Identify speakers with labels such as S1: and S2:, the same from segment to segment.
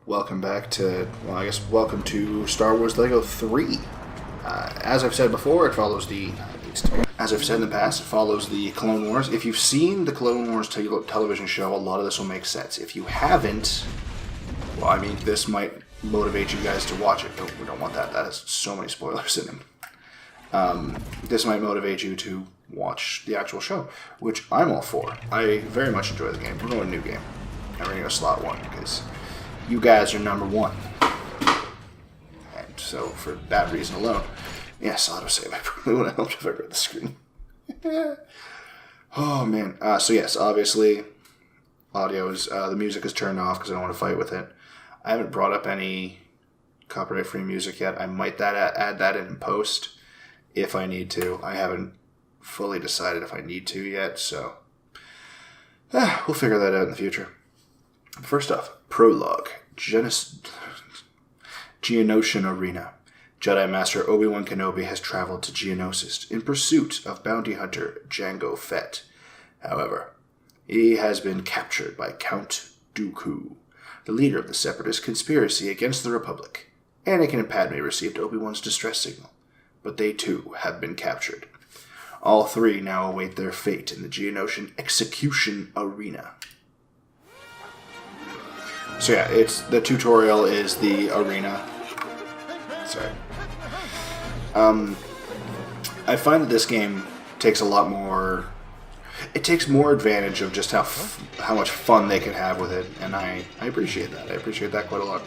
S1: welcome back to, well, I guess welcome to Star Wars LEGO 3. As I've said before, it follows the, as I've said in the past, it follows the Clone Wars. If you've seen the Clone Wars television show, a lot of this will make sense. If you haven't, well, I mean, this might motivate you guys to watch it. We don't want that. That has so many spoilers in it. This might motivate you to watch the actual show, which I'm all for. I very much enjoy the game. We're going new game. And we're going to go slot 1 because you guys are number 1. And so for that reason alone, yes, autosave. I probably would have helped if I read the screen. Oh man. So yes, obviously, audio is the music is turned off because I don't want to fight with it. I haven't brought up any copyright-free music yet. I might add that in post if I need to. I haven't fully decided if I need to yet, so we'll figure that out in the future. First off, prologue. Geonosian Arena. Jedi Master Obi-Wan Kenobi has traveled to Geonosis in pursuit of bounty hunter Jango Fett. However, he has been captured by Count Dooku, the leader of the Separatist conspiracy against the Republic. Anakin and Padme received Obi-Wan's distress signal, but they too have been captured. All three now await their fate in the Geonosian Execution Arena. So yeah, it's the tutorial is the arena. Sorry. I find that this game takes a lot more. It takes more advantage of just how much fun they can have with it, and I appreciate that. I appreciate that quite a lot.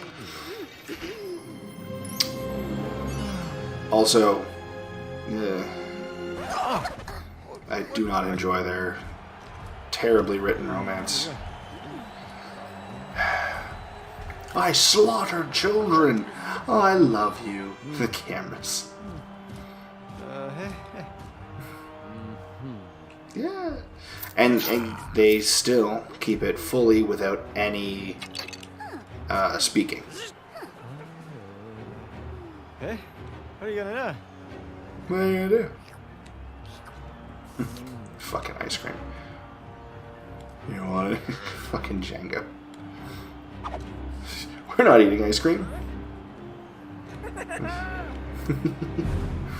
S1: Also, I do not enjoy their terribly written romance. I slaughtered children. Oh, I love you. The cameras. Yeah. And they still keep it fully without any speaking.
S2: Hey, what are you gonna do?
S1: What are you gonna do? Fucking ice cream. You want it? Fucking Jango. We're not eating ice cream.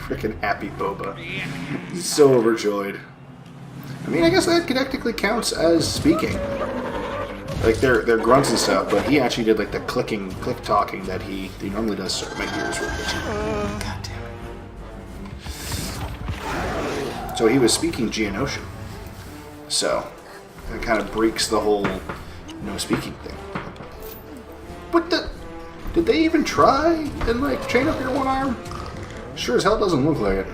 S1: Freaking happy Boba. He's so overjoyed. I mean, I guess that technically counts as speaking. Like, they're grunts and stuff, but he actually did, like, the click talking that he normally does. Sorry, my ears were itching. God damn it. So he was speaking Geonosian. So, it kind of breaks the whole no speaking thing. What the? Did they even try and, like, chain up your one arm? Sure as hell doesn't look like it.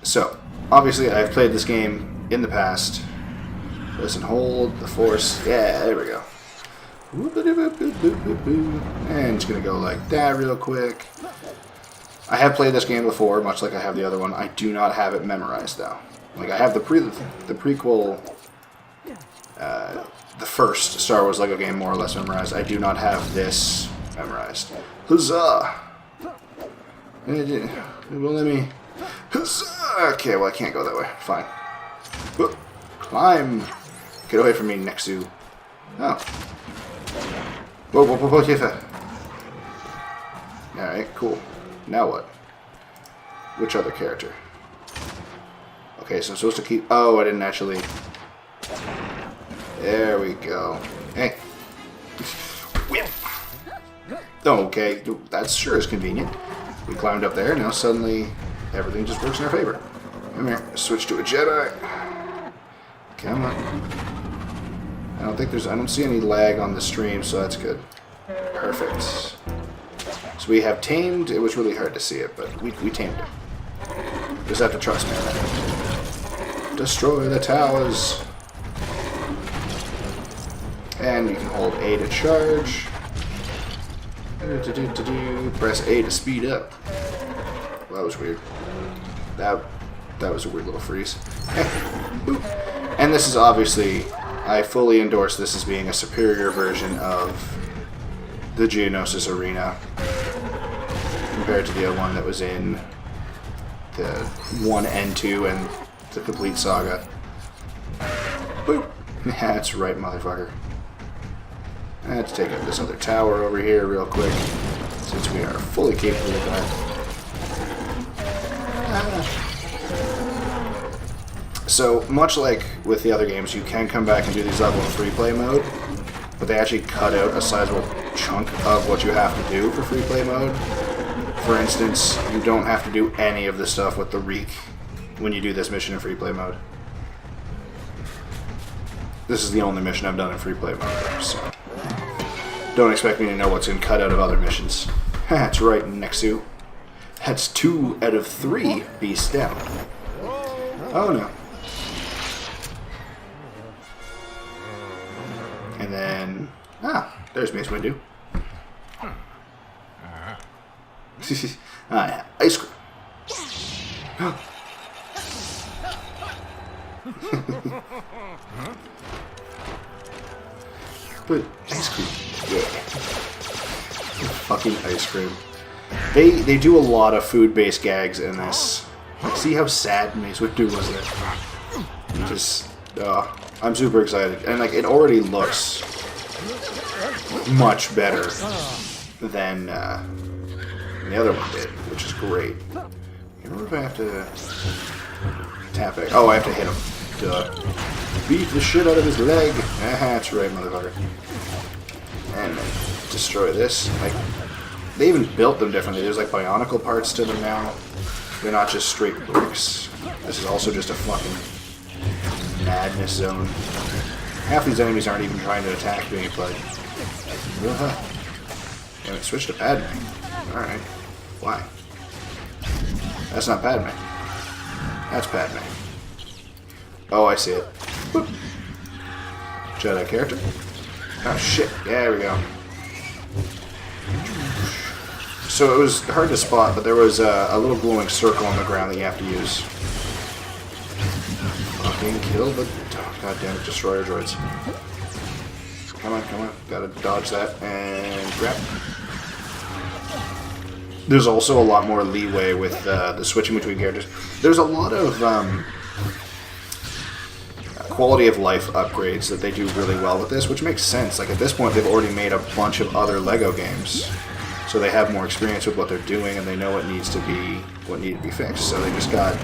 S1: So, obviously I've played this game in the past. Listen, hold the force. Yeah, there we go. And it's going to go like that real quick. I have played this game before, much like I have the other one. I do not have it memorized, though. Like, I have the prequel... the first Star Wars LEGO game more or less memorized. I do not have this memorized. Huzzah! It won't let me... Huzzah! Okay, well I can't go that way. Fine. Whoop. Climb! Get away from me, Nexu. Oh. Whoa, Tifa. Alright, cool. Now what? Which other character? Okay, so I'm supposed to keep... Oh, I didn't actually... There we go. Hey. Whip. Okay, that sure is convenient. We climbed up there, now suddenly everything just works in our favor. Come here, switch to a Jedi. Come on. I don't see any lag on the stream, so that's good. Perfect. So we have tamed, it was really hard to see it, but we tamed it. Just have to trust me on that. Destroy the towers. And you can hold A to charge. Press A to speed up. Well, that was weird. That was a weird little freeze. And this is obviously, I fully endorse this as being a superior version of the Geonosis Arena compared to the other one that was in the 1 and 2 and the complete saga. Boop. That's right, motherfucker. Let's take out this other tower over here real quick, since we are fully capable of that. So, much like with the other games, you can come back and do these level in free play mode, but they actually cut out a sizable chunk of what you have to do for free play mode. For instance, you don't have to do any of the stuff with the Reek when you do this mission in free play mode. This is the only mission I've done in free play mode, so don't expect me to know what's in cut out of other missions. That's right, Nexu. That's 2 out of 3 beasts down. Oh no. And then... there's Mace Windu. Ice cream. But ice cream. Yeah. Fucking ice cream. They do a lot of food-based gags in this. See how sad Mace Windu was there? Just... I'm super excited. And like, it already looks much better than the other one did, which is great. I wonder if I have to tap it. Oh, I have to hit him. Duh. Beat the shit out of his leg. That's right, motherfucker. And then destroy this. Like, they even built them differently. There's like bionicle parts to them now. They're not just straight bricks. This is also just a fucking madness zone. Half these enemies aren't even trying to attack me, but... Damn it, switch to Padme. Alright. Why? That's not Padme. That's Padme. Oh, I see it. Boop. Jedi character. Oh, shit. There we go. So it was hard to spot, but there was a little glowing circle on the ground that you have to use. Fucking kill the... Oh, God damn it, destroyer droids. Come on, come on. Gotta dodge that and grab. There's also a lot more leeway with the switching between characters. There's a lot of quality of life upgrades that they do really well with this, which makes sense. Like, at this point, they've already made a bunch of other LEGO games, so they have more experience with what they're doing, and they know what needs to be fixed. So they just got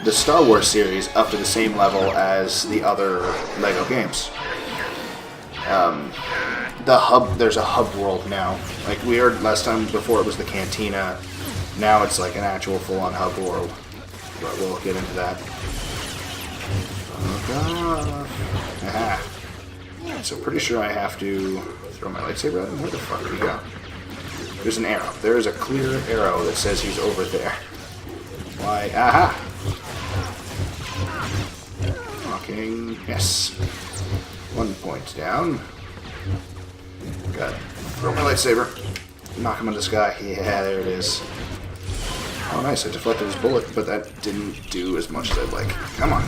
S1: the Star Wars series up to the same level as the other LEGO games. There's a hub world now. Like, we heard last time before it was the cantina. Now it's like an actual full-on hub world. But we'll get into that. Oh god. Aha. So pretty sure I have to throw my lightsaber at him. Where the fuck did he go? There's an arrow. There is a clear arrow that says he's over there. Why? Aha! Fucking yes. 1 point down. Got throw my lightsaber. Knock him in the sky. Yeah, there it is. Oh, nice. I deflected his bullet, but that didn't do as much as I'd like. Come on.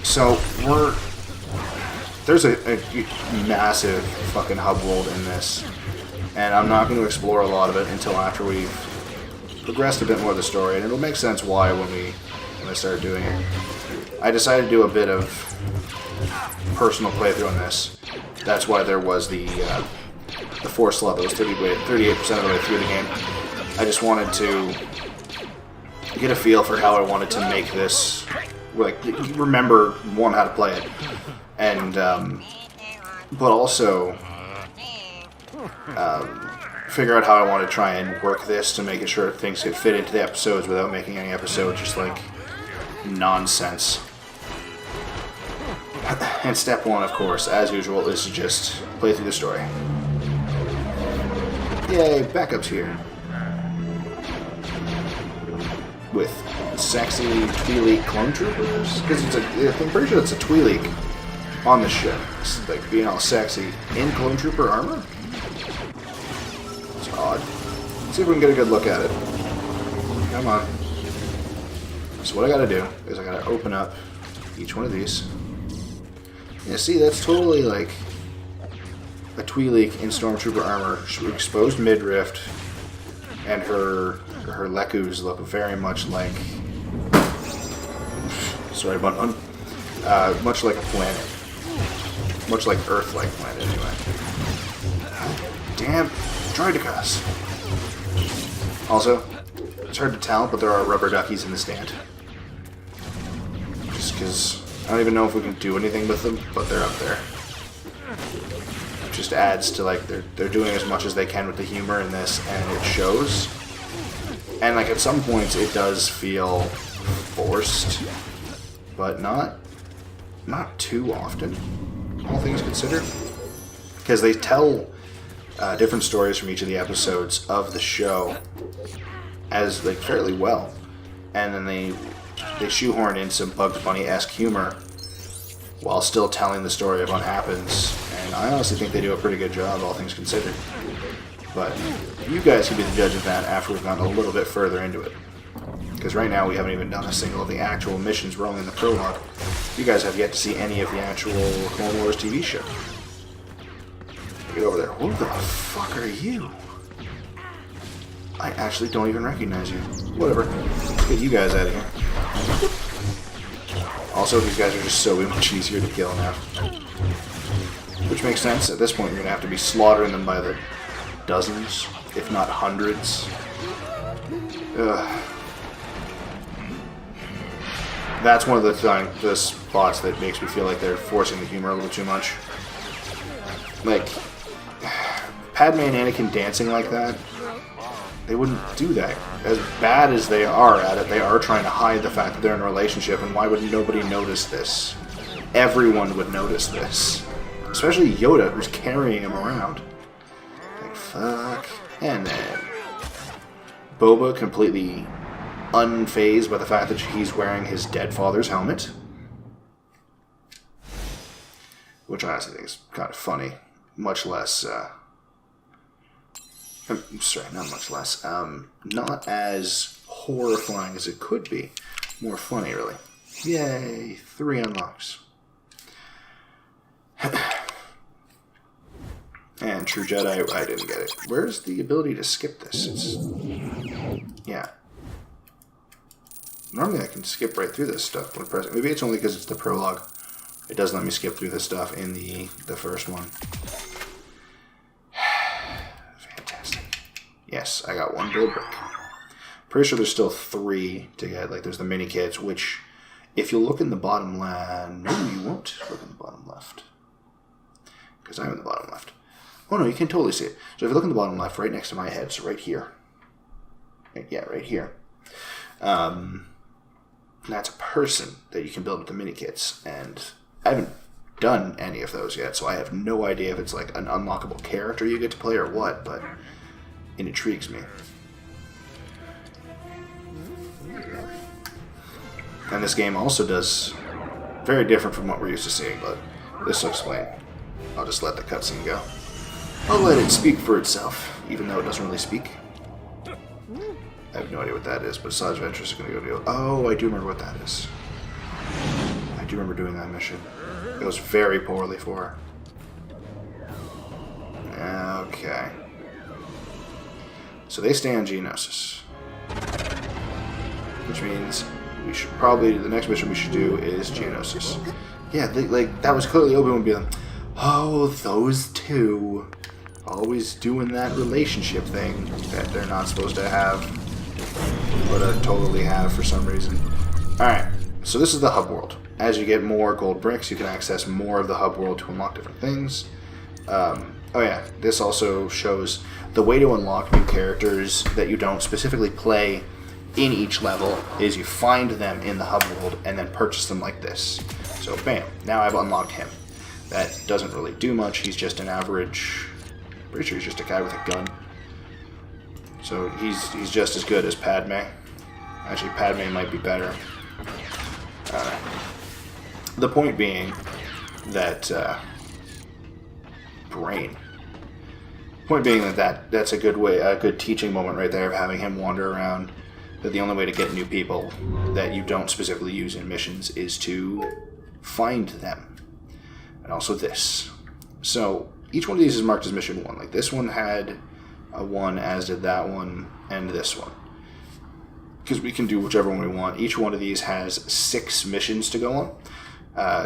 S1: So, there's a massive fucking hub world in this, and I'm not going to explore a lot of it until after we've progressed a bit more of the story, and it'll make sense why when I start doing it. I decided to do a bit of personal playthrough on this. That's why there was the Force slot that was 38% of the way through the game. I just wanted to get a feel for how I wanted to make this, like, remember, one, how to play it, and, but also, figure out how I want to try and work this to make sure things could fit into the episodes without making any episode just, like, nonsense. And step one, of course, as usual, is to just play through the story. Yay, backup's here. With sexy Twi'lek clone troopers? Because I'm pretty sure it's a Twi'lek on the ship. It's like being all sexy in clone trooper armor? It's odd. Let's see if we can get a good look at it. Come on. So what I gotta do is I gotta open up each one of these. Yeah, see, that's totally like a Twi'lek in Stormtrooper armor, exposed midriff, and her Lekus look very much like... Sorry, button. much like a planet. Much like Earth-like planet, anyway. Damn Droidicas. Also, it's hard to tell, but there are rubber duckies in the stand. Just because I don't even know if we can do anything with them, but they're up there. It just adds to, like, they're doing as much as they can with the humor in this, and it shows. And, like, at some points it does feel forced, but not too often, all things considered. Because they tell different stories from each of the episodes of the show as, like, fairly well. And then they shoehorn in some Bugs Bunny-esque humor while still telling the story of what happens. And I honestly think they do a pretty good job, all things considered. But you guys can be the judge of that after we've gotten a little bit further into it. Because right now we haven't even done a single of the actual missions rolling in the prologue. You guys have yet to see any of the actual Clone Wars TV show. Get over there. Who the fuck are you? I actually don't even recognize you. Whatever. Let's get you guys out of here. Also, these guys are just so much easier to kill now. Which makes sense. At this point, you're going to have to be slaughtering them by the dozens, if not hundreds. Ugh. That's one of the spots that makes me feel like they're forcing the humor a little too much. Like, Padme and Anakin dancing like that, they wouldn't do that. As bad as they are at it, they are trying to hide the fact that they're in a relationship, and why would nobody notice this? Everyone would notice this. Especially Yoda, who's carrying him around. Like, fuck. And then Boba completely unfazed by the fact that he's wearing his dead father's helmet. Which I honestly think is kind of funny. Much less, sorry, not much less. Not as horrifying as it could be. More funny, really. Yay, 3 unlocks. And True Jedi, I didn't get it. Where's the ability to skip this? Yeah. Normally I can skip right through this stuff when pressing. Maybe it's only because it's the prologue. It doesn't let me skip through this stuff in the first one. Fantastic. Yes, I got 1 gold brick. Pretty sure there's still 3 to get. Like, there's the mini kits, which, if you look in the bottom left... No, you won't look in the bottom left. Because I'm in the bottom left. Oh, no, you can totally see it. So if you look in the bottom left, right next to my head, so right here. Yeah, right here. That's a person that you can build with the mini kits, and I haven't done any of those yet, so I have no idea if it's like an unlockable character you get to play or what, but it intrigues me. And this game also does very different from what we're used to seeing, but this will explain. I'll just let the cutscene go. I'll let it speak for itself, even though it doesn't really speak. I have no idea what that is, but Asajj Ventress is going to go deal. Oh, I do remember what that is. I do remember doing that mission. It goes very poorly for her. Okay. So they stay on Geonosis. Which means we should probably, the next mission we should do is Geonosis. Yeah, that was clearly Obi-Wan being like, oh, those two. Always doing that relationship thing that they're not supposed to have. But totally have for some reason. Alright, so this is the hub world. As you get more gold bricks, you can access more of the hub world to unlock different things. Oh yeah, this also shows the way to unlock new characters that you don't specifically play in each level is you find them in the hub world and then purchase them like this. So bam, now I've unlocked him. That doesn't really do much, he's just an average... Pretty sure he's just a guy with a gun. So he's just as good as Padme. Actually, Padme might be better. The point being that brain. Point being that's a good teaching moment right there of having him wander around. That the only way to get new people that you don't specifically use in missions is to find them. And also this. So each one of these is marked as mission 1. Like this one had a 1, as did that one, and this one. Because we can do whichever one we want. Each one of these has 6 missions to go on.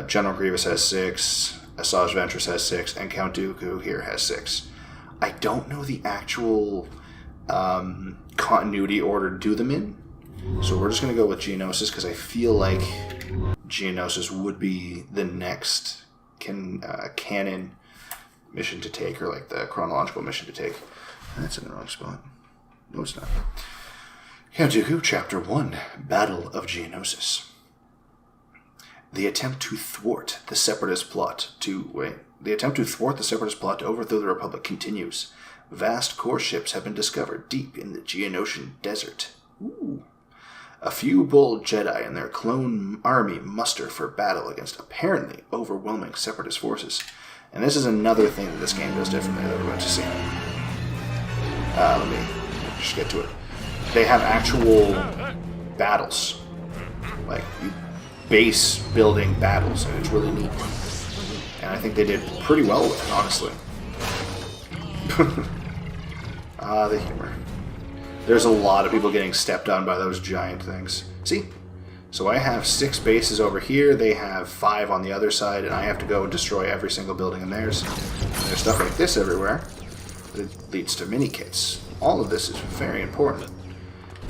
S1: General Grievous has 6, Asajj Ventress has 6, and Count Dooku here has 6. I don't know the actual continuity order to do them in, so we're just going to go with Geonosis because I feel like Geonosis would be the next canon mission to take, or like the chronological mission to take. That's in the wrong spot. No, it's not. Count Dooku, Chapter 1, Battle of Geonosis. The attempt to thwart the Separatist plot to overthrow the Republic continues. Vast core ships have been discovered deep in the Geonosian desert. Ooh. A few bold Jedi and their clone army muster for battle against apparently overwhelming Separatist forces. And this is another thing that this game does differently that we're going to see. Let me just get to it. They have actual battles. Like, base building battles, and it's really neat. And I think they did pretty well with it, honestly. The humor. There's a lot of people getting stepped on by those giant things. See? So I have 6 bases over here, they have 5 on the other side, and I have to go and destroy every single building in theirs. And there's stuff like this everywhere that leads to mini-kits. All of this is very important.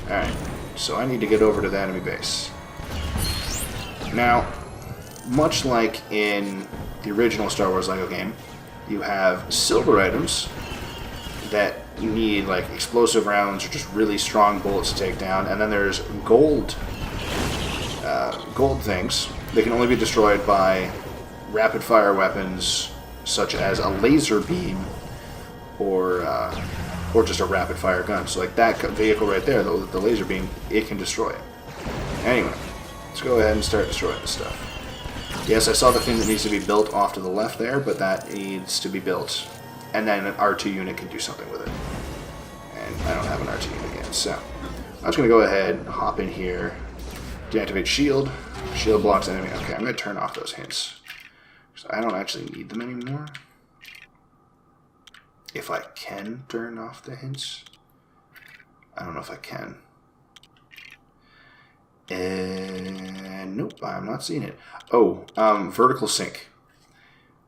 S1: Alright, so I need to get over to the enemy base. Now, much like in the original Star Wars LEGO game, you have silver items that you need, like explosive rounds or just really strong bullets to take down, and then there's gold things. They can only be destroyed by rapid fire weapons such as a laser beam or just a rapid fire gun. So like that vehicle right there, the laser beam, it can destroy it. Anyway, let's go ahead and start destroying this stuff. Yes, I saw the thing that needs to be built off to the left there, but that needs to be built. And then an R2 unit can do something with it. And I don't have an R2 unit yet, so I'm just going to go ahead and hop in here, deactivate shield. Shield blocks enemy. Okay, I'm going to turn off those hints. So I don't actually need them anymore. If I can turn off the hints. I don't know if I can. And nope, I'm not seeing it. Oh, vertical sync.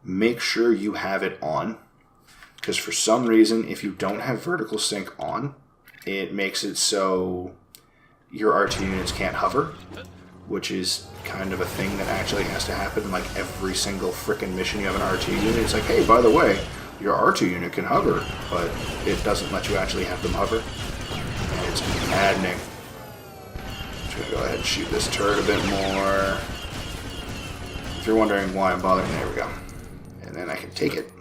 S1: Make sure you have it on. Because for some reason, if you don't have vertical sync on, it makes it so your R2 units can't hover, which is kind of a thing that actually has to happen in like every single frickin' mission you have an R2 unit. It's like, hey, by the way, your R2 unit can hover, but it doesn't let you actually have them hover. And it's maddening. I'm just going to go ahead and shoot this turret a bit more. If you're wondering why I'm bothering, there we go. And then I can take it.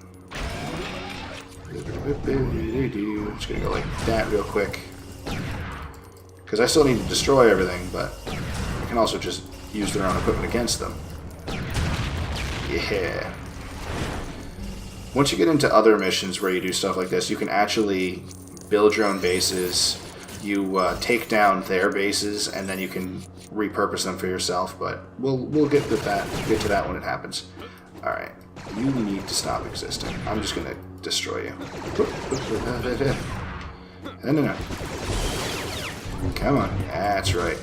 S1: I'm just going to go like that real quick. Because I still need to destroy everything, but I can also just use their own equipment against them. Yeah. Once you get into other missions where you do stuff like this, you can actually build your own bases. You take down their bases, and then you can repurpose them for yourself. But we'll get to that. Get to that when it happens. All right. You need to stop existing. I'm just gonna destroy you. No. Come on. That's right.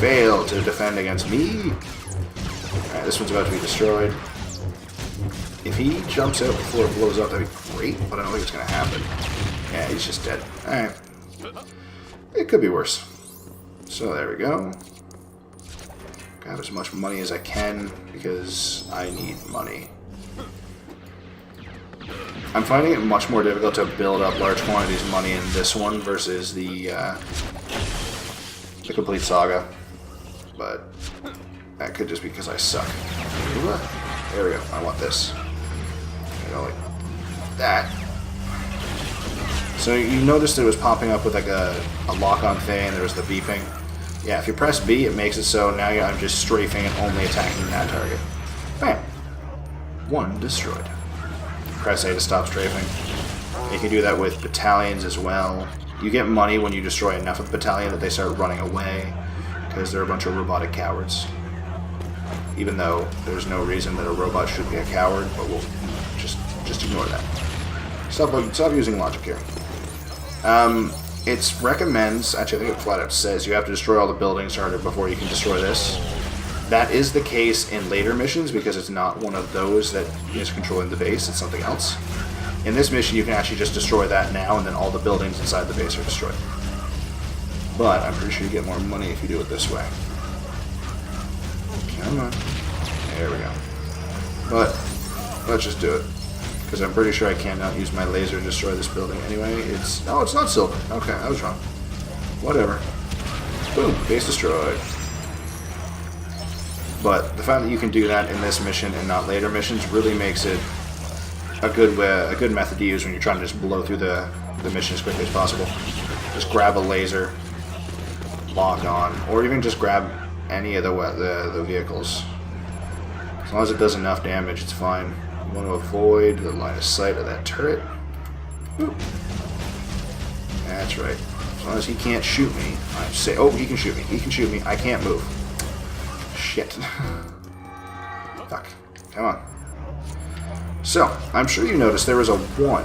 S1: Fail to defend against me. Alright, this one's about to be destroyed. If he jumps out before it blows up, that'd be great, but I don't think it's gonna happen. Yeah, he's just dead. Alright. It could be worse. So there we go. Grab as much money as I can, because I need money. I'm finding it much more difficult to build up large quantities of money in this one versus the Complete Saga. But that could just be because I suck. There we go. I want this. You know, like that. So you noticed it was popping up with like a lock-on thing, and there was the beeping. Yeah, if you press B, it makes it so now I'm just strafing and only attacking that target. Bam. One destroyed. Press A to stop strafing. You can do that with battalions as well. You get money when you destroy enough of the battalion that they start running away, because they're a bunch of robotic cowards. Even though there's no reason that a robot should be a coward, but we'll just ignore that. Stop using logic here. It recommends, actually I think it flat out says, you have to destroy all the buildings started before you can destroy this. That is the case in later missions because it's not one of those that is controlling the base, it's something else. In this mission, you can actually just destroy that now, and then all the buildings inside the base are destroyed. But I'm pretty sure you get more money if you do it this way. Come on. There we go. But let's just do it. Because I'm pretty sure I cannot use my laser to destroy this building anyway. No, it's not silver. Okay, I was wrong. Whatever. Boom. Base destroyed. But the fact that you can do that in this mission and not later missions really makes it a good method to use when you're trying to just blow through the mission as quickly as possible. Just grab a laser, lock on, or even just grab any of the vehicles. As long as it does enough damage, it's fine. You want to avoid the line of sight of that turret. Boop. That's right. As long as he can't shoot me, I'm safe. Oh, he can shoot me. He can shoot me. I can't move. Shit. Fuck. Come on. So, I'm sure you noticed there was a 1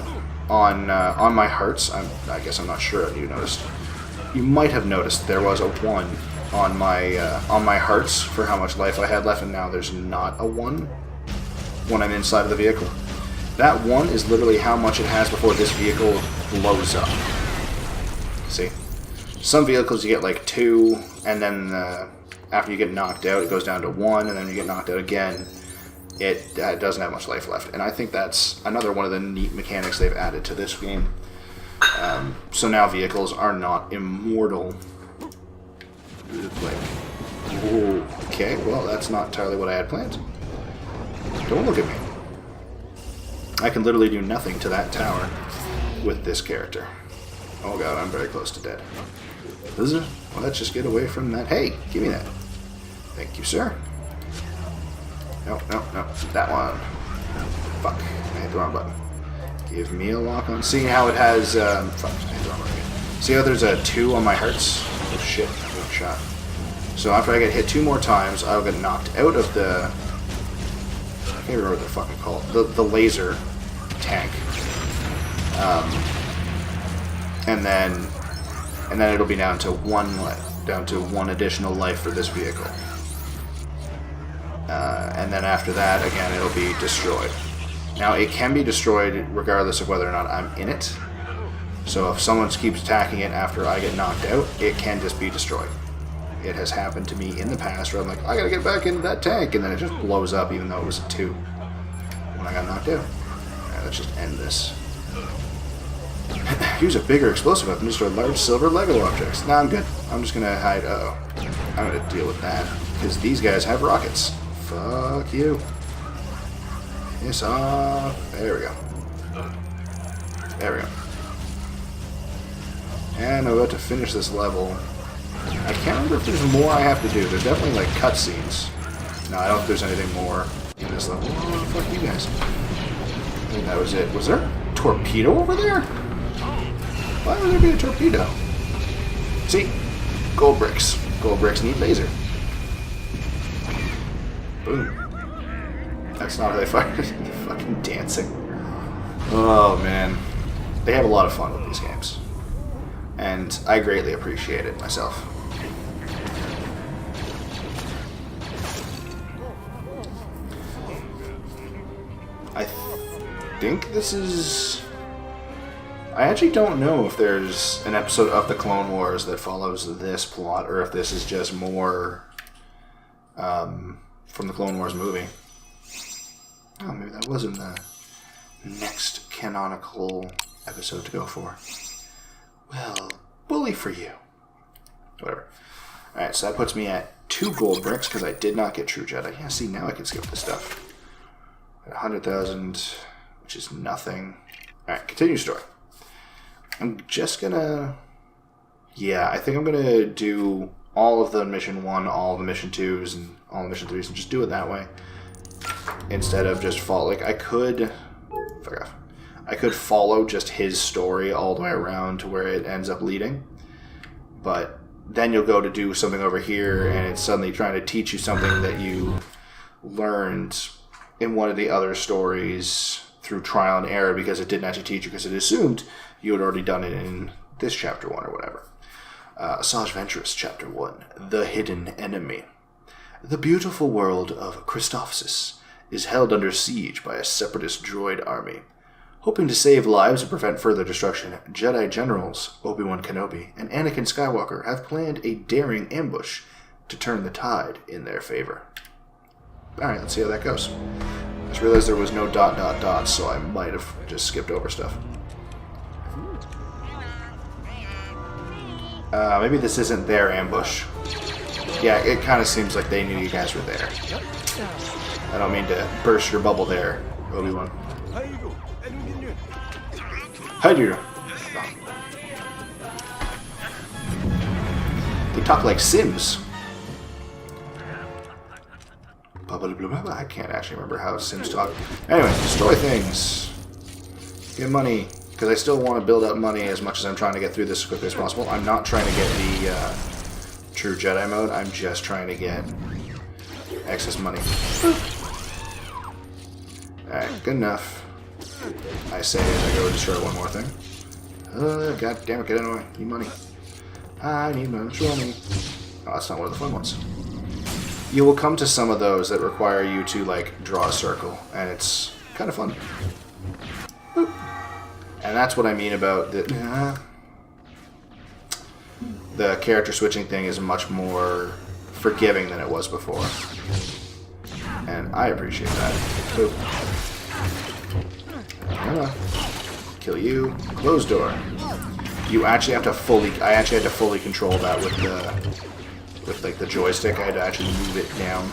S1: on my hearts. I guess I'm not sure if you noticed. You might have noticed there was a 1 on my hearts for how much life I had left, and now there's not a 1 when I'm inside of the vehicle. That 1 is literally how much it has before this vehicle blows up. See? Some vehicles you get like 2, and then after you get knocked out, it goes down to 1, and then you get knocked out again. It doesn't have much life left. And I think that's another one of the neat mechanics they've added to this game. So now vehicles are not immortal. Like, okay, well, that's not entirely what I had planned. Don't look at me. I can literally do nothing to that tower with this character. Oh god, I'm very close to dead. Is it? Well, let's just get away from that. Hey, give me that. Thank you, sir. No, that one. Fuck, I hit the wrong button. Give me a lock on. See how it has, fuck, I hit the wrong button again. See how there's a 2 on my hearts? Oh shit, I got shot. So after I get hit 2 more times, I'll get knocked out of the... I can't remember what they're fucking called. The laser tank. And then it'll be down to 1 life. Down to 1 additional life for this vehicle. And then after that, again, it'll be destroyed. Now, it can be destroyed regardless of whether or not I'm in it. So if someone keeps attacking it after I get knocked out, it can just be destroyed. It has happened to me in the past where I'm like, I gotta get back into that tank, and then it just blows up even though it was a 2 when I got knocked out. Alright, let's just end this. Use a bigger explosive weapon to destroy large silver Lego objects. Nah, I'm good. I'm just gonna hide. Uh-oh. I'm gonna deal with that. Because these guys have rockets. Fuck you. Yes, there we go. There we go. And I'm about to finish this level. I can't remember if there's more I have to do. There's definitely like cutscenes. No, I don't think there's anything more in this level. Oh, fuck you guys. I think that was it. Was there a torpedo over there? Why would there be a torpedo? See? Gold bricks. Gold bricks need laser. Boom. That's not how they fire. They're fucking dancing. Oh, man. They have a lot of fun with these games. And I greatly appreciate it myself. I think this is... I actually don't know if there's an episode of the Clone Wars that follows this plot, or if this is just more from the Clone Wars movie. Oh, maybe that wasn't the next canonical episode to go for. Well, bully for you. Whatever. Alright, so that puts me at 2 gold bricks, because I did not get True Jedi. Yeah, see, now I can skip this stuff. 100,000, which is nothing. Alright, continue story. I'm just gonna... Yeah, I think I'm gonna do all of the mission 1, all of the mission 2s, and all the mission 3s, and just do it that way. Instead of just follow... Like, I could... Fuck off. I could follow just his story all the way around to where it ends up leading. But then you'll go to do something over here, and it's suddenly trying to teach you something that you learned in one of the other stories through trial and error, because it didn't actually teach you, because it assumed you had already done it in this chapter 1 or whatever. Asajj Ventress, chapter 1, The Hidden Enemy. The beautiful world of Christophsis is held under siege by a separatist droid army. Hoping to save lives and prevent further destruction, Jedi generals Obi-Wan Kenobi and Anakin Skywalker have planned a daring ambush to turn the tide in their favor. Alright, let's see how that goes. I just realized there was no ... so I might have just skipped over stuff. Maybe this isn't their ambush. Yeah, it kind of seems like they knew you guys were there. I don't mean to burst your bubble there, Obi-Wan. How do you? They talk like Sims. I can't actually remember how Sims talk. Anyway, destroy things. Get money. Because I still want to build up money as much as I'm trying to get through this as quickly as possible. I'm not trying to get the true Jedi mode. I'm just trying to get excess money. Alright, good enough. I say as I go destroy one more thing. God damn it, get out of the way. Need money. I need money. Show me. Oh, that's not one of the fun ones. You will come to some of those that require you to, like, draw a circle, and it's kind of fun. Boop. And that's what I mean about the character switching thing is much more forgiving than it was before. And I appreciate that. Boop. Kill you. Closed door. You actually have to fully... I actually had to fully control that with like the joystick. I had to actually move it down.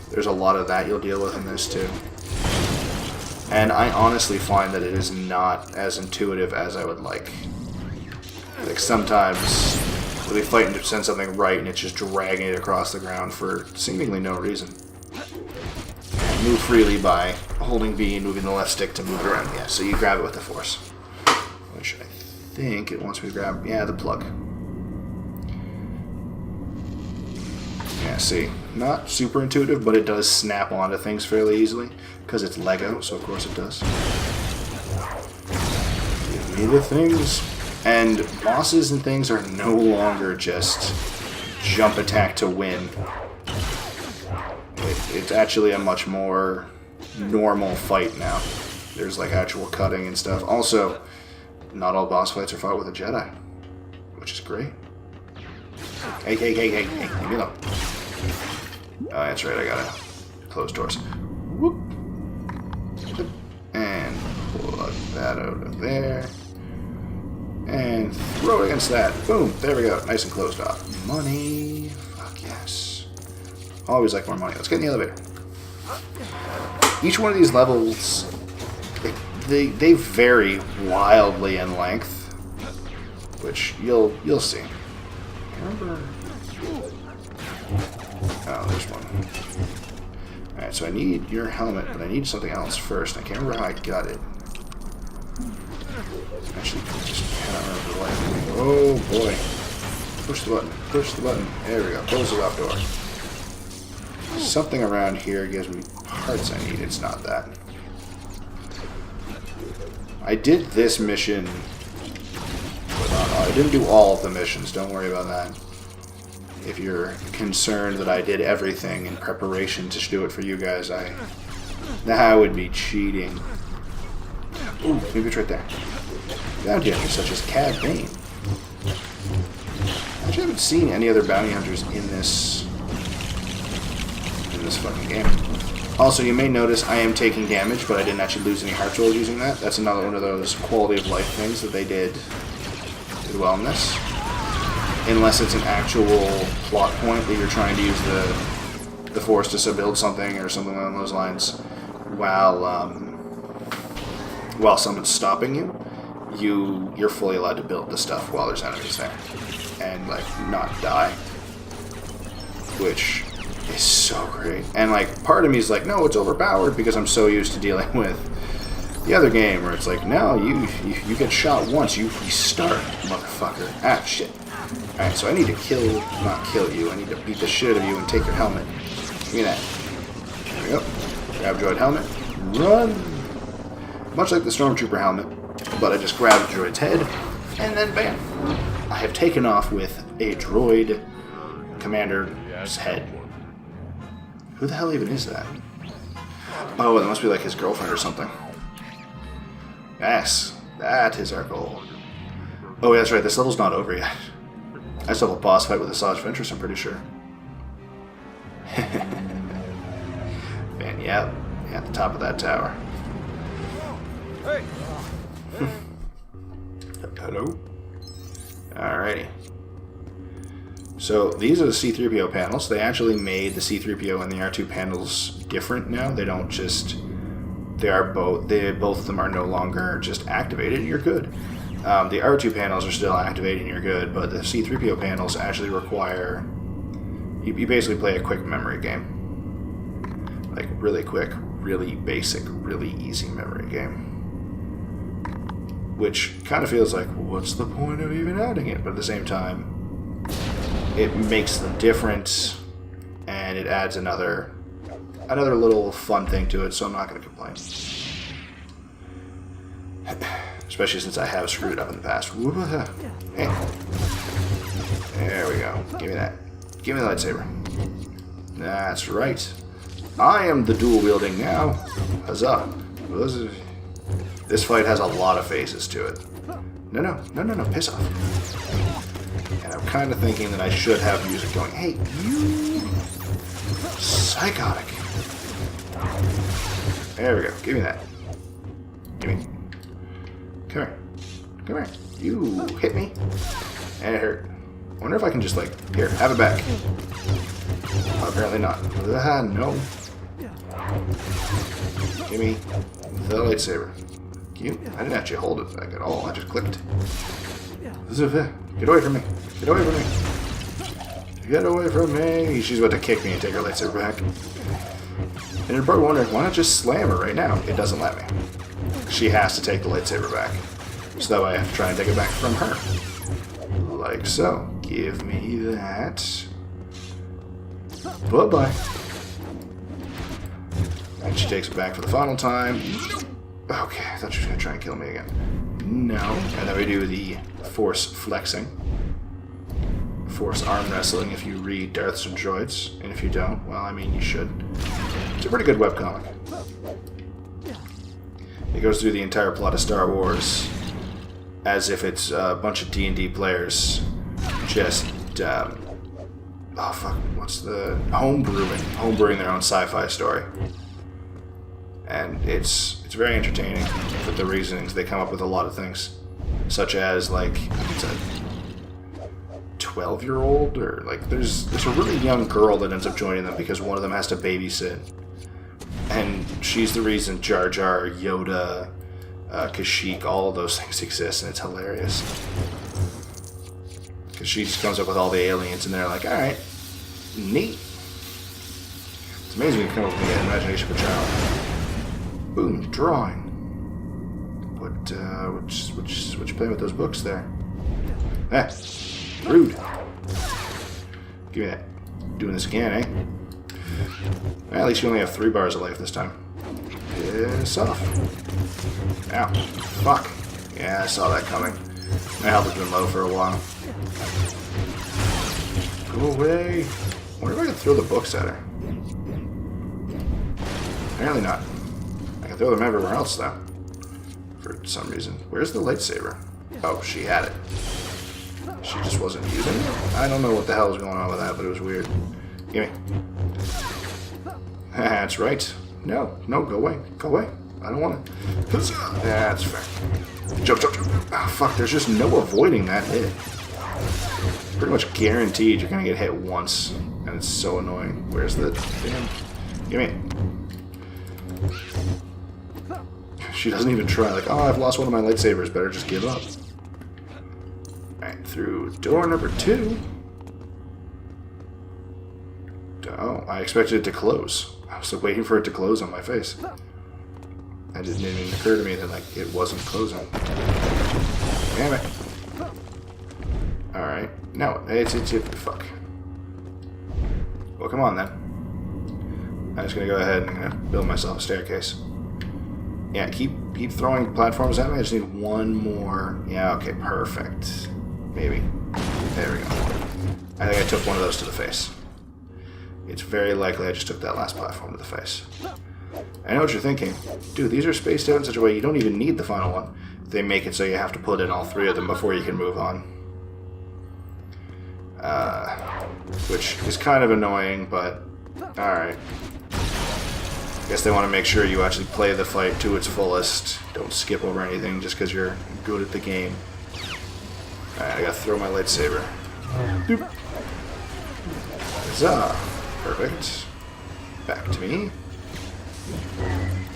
S1: There's a lot of that you'll deal with in this too. And I honestly find that it is not as intuitive as I would like. Like sometimes we'll be fighting to send something right and it's just dragging it across the ground for seemingly no reason. Move freely by holding B and moving the left stick to move it around. Yeah, so you grab it with the force. Which I think it wants me to grab. Yeah, the plug. Yeah, see. Not super intuitive, but it does snap onto things fairly easily. Because it's Lego, so of course it does. Give me the things. And bosses and things are no longer just jump attack to win. It's actually a much more normal fight now. There's like actual cutting and stuff. Also, not all boss fights are fought with a Jedi, which is great. Hey, leave me alone. Oh, that's right, I gotta close doors. Whoop. And plug that out of there. And throw it against that. Boom, there we go. Nice and closed off. Money. Fuck yes. Always like more money. Let's get in the elevator. Each one of these levels, they vary wildly in length, which you'll see. Remember? Oh, there's one. Alright, so I need your helmet, but I need something else first. I can't remember how I got it. Actually, just cannot remember the life. Oh boy. Push the button. Push the button. There we go. Close the lock door. Something around here gives me parts I need. It's not that. I did this mission. I didn't do all of the missions. Don't worry about that. If you're concerned that I did everything in preparation to do it for you guys, that would be cheating. Ooh, maybe it's right there. Bounty hunters such as Cad Bane. I actually haven't seen any other bounty hunters in this fucking game. Also, you may notice I am taking damage, but I didn't actually lose any heart rolls using that. That's another one of those quality of life things that they did well in this. Unless it's an actual plot point that you're trying to use the force to build something or something along those lines while someone's stopping you, you're fully allowed to build the stuff while there's enemies there and like not die, which is so great. And like part of me is like, no, it's overpowered because I'm so used to dealing with the other game where it's like, no, you get shot once, you restart, motherfucker. Ah, shit. Alright, so I need to not kill you, I need to beat the shit out of you and take your helmet. Give me that. There we go. Grab droid helmet. Run! Much like the Stormtrooper helmet, but I just grabbed the droid's head, and then bam! I have taken off with a droid commander's head. Who the hell even is that? Oh, that must be like his girlfriend or something. Yes, that is our goal. Oh, yeah, that's right. This level's not over yet. I still have a boss fight with Asajj Ventress, I'm pretty sure. Man, yeah, at the top of that tower.
S2: Hey.
S1: Hello? Alrighty. So these are the C-3PO panels. They actually made the C-3PO and the R2 panels different now. They don't just... both of them are no longer just activated and you're good. The R2 panels are still activated and you're good, but the C-3PO panels actually require... You basically play a quick memory game. Like, really quick, really basic, really easy memory game. Which kind of feels like, what's the point of even adding it? But at the same time, it makes them different, and it adds another little fun thing to it, so I'm not going to complain. Especially since I have screwed up in the past. Hey. There we go. Give me that. Give me the lightsaber. That's right. I am the dual-wielding now. Huzzah. This fight has a lot of phases to it. No, piss off. And I'm kind of thinking that I should have music going, hey, you psychotic. There we go. Give me that. Give me. Come here. You hit me. And it hurt. I wonder if I can just, like, here, have it back. Oh, apparently not. No. Give me the lightsaber. I didn't actually hold it back at all. I just clicked. Get away from me. Get away from me. Get away from me. She's about to kick me and take her lightsaber back. And you're probably wondering, why not just slam her right now? It doesn't let me. She has to take the lightsaber back. So that way I have to try and take it back from her. Like so. Give me that. Bye-bye. And she takes it back for the final time. Okay, I thought she was going to try and kill me again. No. And then we do the force flexing. Force arm wrestling if you read Darths and Droids. And if you don't, well, I mean, you should. It's a pretty good webcomic. It goes through the entire plot of Star Wars as if it's a bunch of D&D players just, oh fuck, what's the... homebrewing their own sci-fi story. And it's very entertaining for the reasonings. They come up with a lot of things, such as, like, it's a 12-year-old, or, like, there's a really young girl that ends up joining them because one of them has to babysit. And she's the reason Jar Jar, Yoda, Kashyyyk, all of those things exist, and it's hilarious. Because she just comes up with all the aliens, and they're like, alright, neat. It's amazing you can come up with the imagination of a child. Boom, drawing. What you playing with those books there? Ah, rude. Give me that. Doing this again, eh? Well, at least you only have 3 bars of life this time. Piss off. Ow. Fuck. Yeah, I saw that coming. My health has been low for a while. Go away. I wonder if I can throw the books at her. Apparently not. I can throw them everywhere else, though. For some reason. Where's the lightsaber? Oh, she had it. She just wasn't using it? I don't know what the hell was going on with that, but it was weird. Gimme. That's right. No, go away. Go away. I don't want to. That's fair. Jump. Oh, fuck, there's just no avoiding that hit. Pretty much guaranteed you're going to get hit once. And it's so annoying. Where's the damn... Gimme. She doesn't even try. Like, oh, I've lost one of my lightsabers. Better just give up. Alright, through door number 2. Oh, I expected it to close. I was waiting for it to close on my face. It didn't even occur to me that, like, it wasn't closing. Damn it. Alright. No, it's fuck. Well, come on, then. I'm just gonna go ahead and I'm gonna build myself a staircase. Yeah, keep throwing platforms at me. I just need one more. Yeah, okay, perfect. Maybe. There we go. I think I took one of those to the face. it's very likely I just took that last platform to the face. I know what you're thinking. Dude, these are spaced out in such a way you don't even need the final one. They make it so you have to put in all 3 of them before you can move on. Which is kind of annoying, but alright. Guess they want to make sure you actually play the fight to its fullest. Don't skip over anything just because you're good at the game. Alright, I gotta throw my lightsaber. Doop. Huzzah. Perfect. Back to me.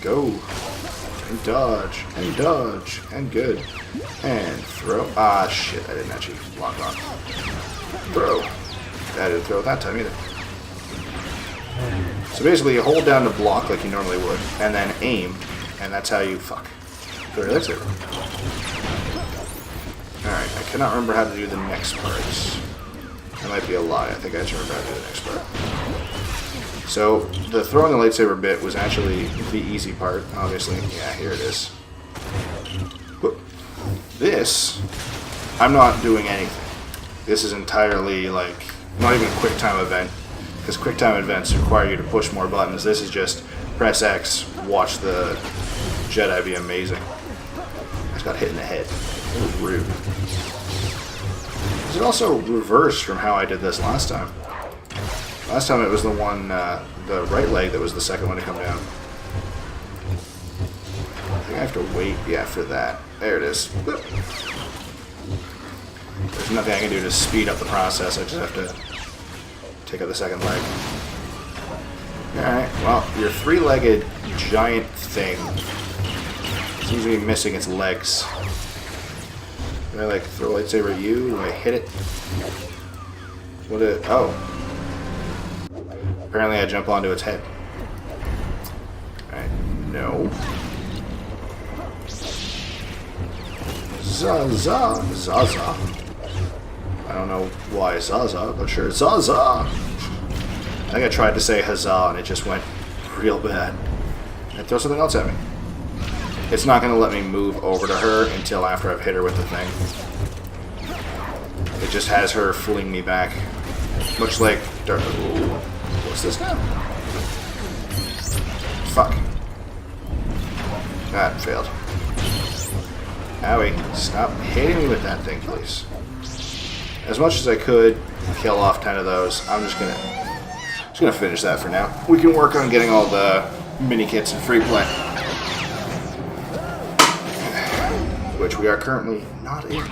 S1: Go. And dodge. And dodge. And good. And throw. Ah, shit. I didn't actually lock on. Throw. I didn't throw it that time either. So basically, you hold down the block like you normally would, and then aim, and that's how you fuck. Throw your lightsaber. Alright, I cannot remember how to do the next part. That might be a lie. I think I just remember how to do the next part. So, the throwing the lightsaber bit was actually the easy part, obviously. Yeah, here it is. Whoop. This, I'm not doing anything. This is entirely, like, not even a quick time event, because quick time events require you to push more buttons. This is just press X, watch the Jedi be amazing. I just got hit in the head. It was rude. Is it also reversed from how I did this last time? Last time it was the one, the right leg that was the second one to come down. I think I have to wait, yeah, for that. There it is. Boop. There's nothing I can do to speed up the process, I just have to take out the second leg. Alright, well, your 3-legged giant thing seems to be missing its legs. Do I, like, throw a lightsaber at you? Do I hit it? What it... Oh. Apparently I jump onto its head. Alright, no. Zaza. Zaza. I don't know why Zaza, but sure. Zaza! I think I tried to say huzzah and it just went real bad. And throw something else at me. It's not going to let me move over to her until after I've hit her with the thing. It just has her fling me back. Much like Darth... Ooh, what's this now? Fuck. That failed. Owie, stop hitting me with that thing, please. As much as I could kill off 10 of those, I'm just gonna finish that for now. We can work on getting all the mini kits in free play, which we are currently not in.